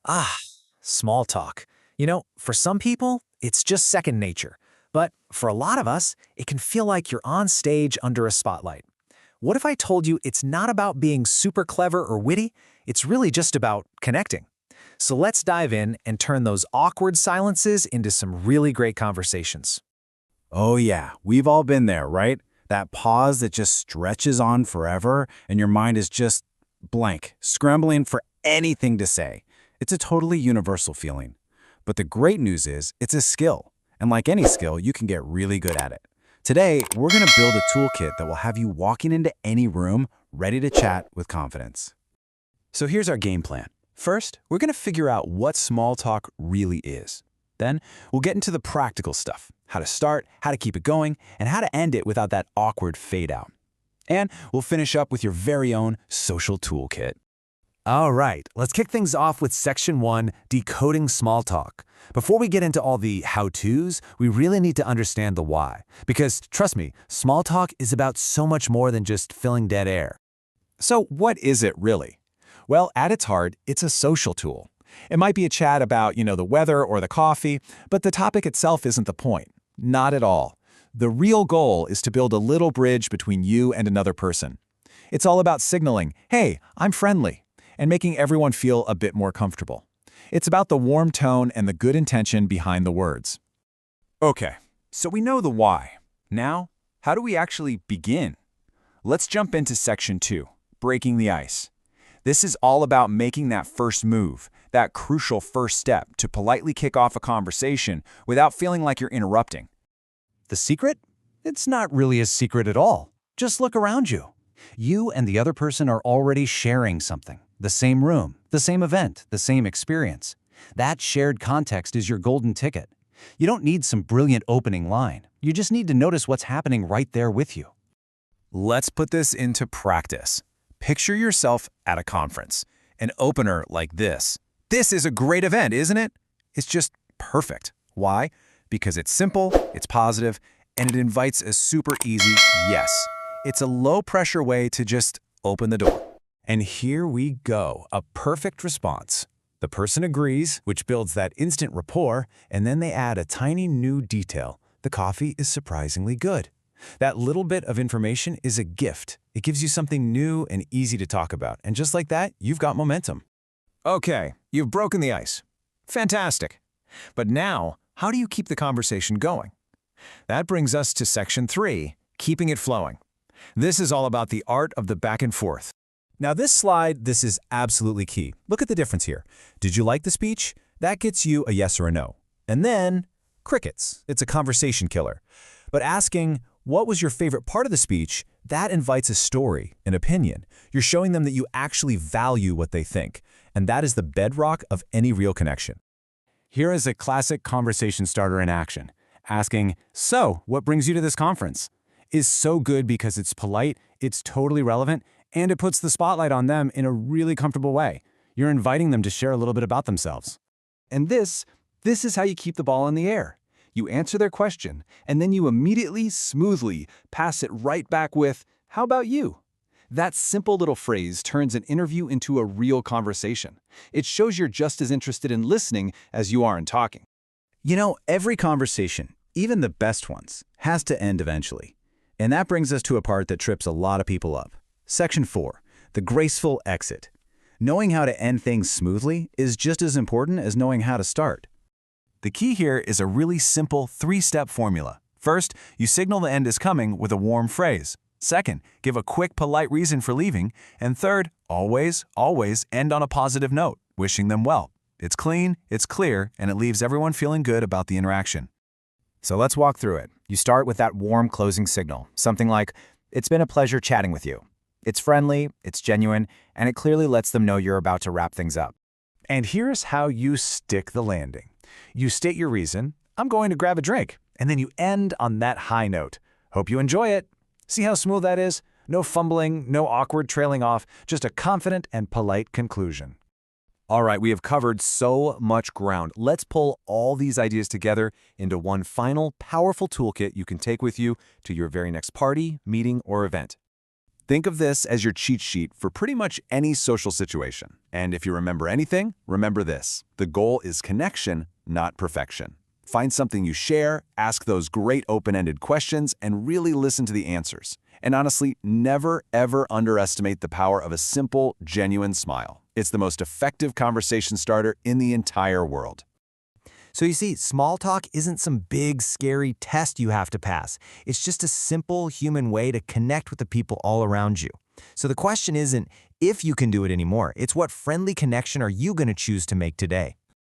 Ah, small talk. For some people, it's just second nature. But for a lot of us, it can feel like you're on stage under a spotlight. What if I told you it's not about being super clever or witty? It's really just about connecting. So let's dive in and turn those awkward silences into some really great conversations. Oh yeah, we've all been there, right? That pause that just stretches on forever and your mind is just blank, scrambling for anything to say. It's a totally universal feeling. But the great news is it's a skill. And like any skill, you can get really good at it. Today, we're going to build a toolkit that will have you walking into any room ready to chat with confidence. So here's our game plan. First, we're going to figure out what small talk really is. Then, we'll get into the practical stuff, how to start, how to keep it going, and how to end it without that awkward fade out. And we'll finish up with your very own social toolkit. All right, let's kick things off with Section 1, Decoding Small Talk. Before we get into all the how-tos, we really need to understand the why. Because, trust me, small talk is about so much more than just filling dead air. So what is it really? Well, at its heart, it's a social tool. It might be a chat about, the weather or the coffee, but the topic itself isn't the point. Not at all. The real goal is to build a little bridge between you and another person. It's all about signaling, hey, I'm friendly, and making everyone feel a bit more comfortable. It's about the warm tone and the good intention behind the words. Okay, so we know the why. Now, how do we actually begin? Let's jump into Section 2, Breaking the Ice. This is all about making that first move, that crucial first step to politely kick off a conversation without feeling like you're interrupting. The secret? It's not really a secret at all. Just look around you. You and the other person are already sharing something. The same room, the same event, the same experience. That shared context is your golden ticket. You don't need some brilliant opening line. You just need to notice what's happening right there with you. Let's put this into practice. Picture yourself at a conference. An opener like this. This is a great event, isn't it? It's just perfect. Why? Because it's simple, it's positive, and it invites a super easy yes. It's a low-pressure way to just open the door. And here we go, a perfect response. The person agrees, which builds that instant rapport, and then they add a tiny new detail. The coffee is surprisingly good. That little bit of information is a gift. It gives you something new and easy to talk about. And just like that, you've got momentum. Okay, you've broken the ice. Fantastic. But now, how do you keep the conversation going? That brings us to Section 3, Keeping it Flowing. This is all about the art of the back and forth. Now this is absolutely key. Look at the difference here. Did you like the speech? That gets you a yes or a no. And then, crickets. It's a conversation killer. But asking, what was your favorite part of the speech? That invites a story, an opinion. You're showing them that you actually value what they think. And that is the bedrock of any real connection. Here is a classic conversation starter in action. Asking, so, what brings you to this conference? Is so good because it's polite, it's totally relevant, and it puts the spotlight on them in a really comfortable way. You're inviting them to share a little bit about themselves. And this is how you keep the ball in the air. You answer their question, and then you immediately, smoothly pass it right back with, how about you? That simple little phrase turns an interview into a real conversation. It shows you're just as interested in listening as you are in talking. Every conversation, even the best ones, has to end eventually. And that brings us to a part that trips a lot of people up. Section 4, the graceful exit. Knowing how to end things smoothly is just as important as knowing how to start. The key here is a really simple 3-step formula. First, you signal the end is coming with a warm phrase. Second, give a quick, polite reason for leaving. And third, always end on a positive note, wishing them well. It's clean, it's clear, and it leaves everyone feeling good about the interaction. So let's walk through it. You start with that warm closing signal, something like, it's been a pleasure chatting with you. It's friendly, it's genuine, and it clearly lets them know you're about to wrap things up. And here's how you stick the landing. You state your reason, I'm going to grab a drink, and then you end on that high note. Hope you enjoy it. See how smooth that is? No fumbling, no awkward trailing off, just a confident and polite conclusion. All right, we have covered so much ground. Let's pull all these ideas together into one final, powerful toolkit you can take with you to your very next party, meeting, or event. Think of this as your cheat sheet for pretty much any social situation. And if you remember anything, remember this. The goal is connection, not perfection. Find something you share, ask those great open-ended questions, and really listen to the answers. And honestly, never, ever underestimate the power of a simple, genuine smile. It's the most effective conversation starter in the entire world. So you see, small talk isn't some big, scary test you have to pass. It's just a simple human way to connect with the people all around you. So the question isn't if you can do it anymore, it's what friendly connection are you going to choose to make today?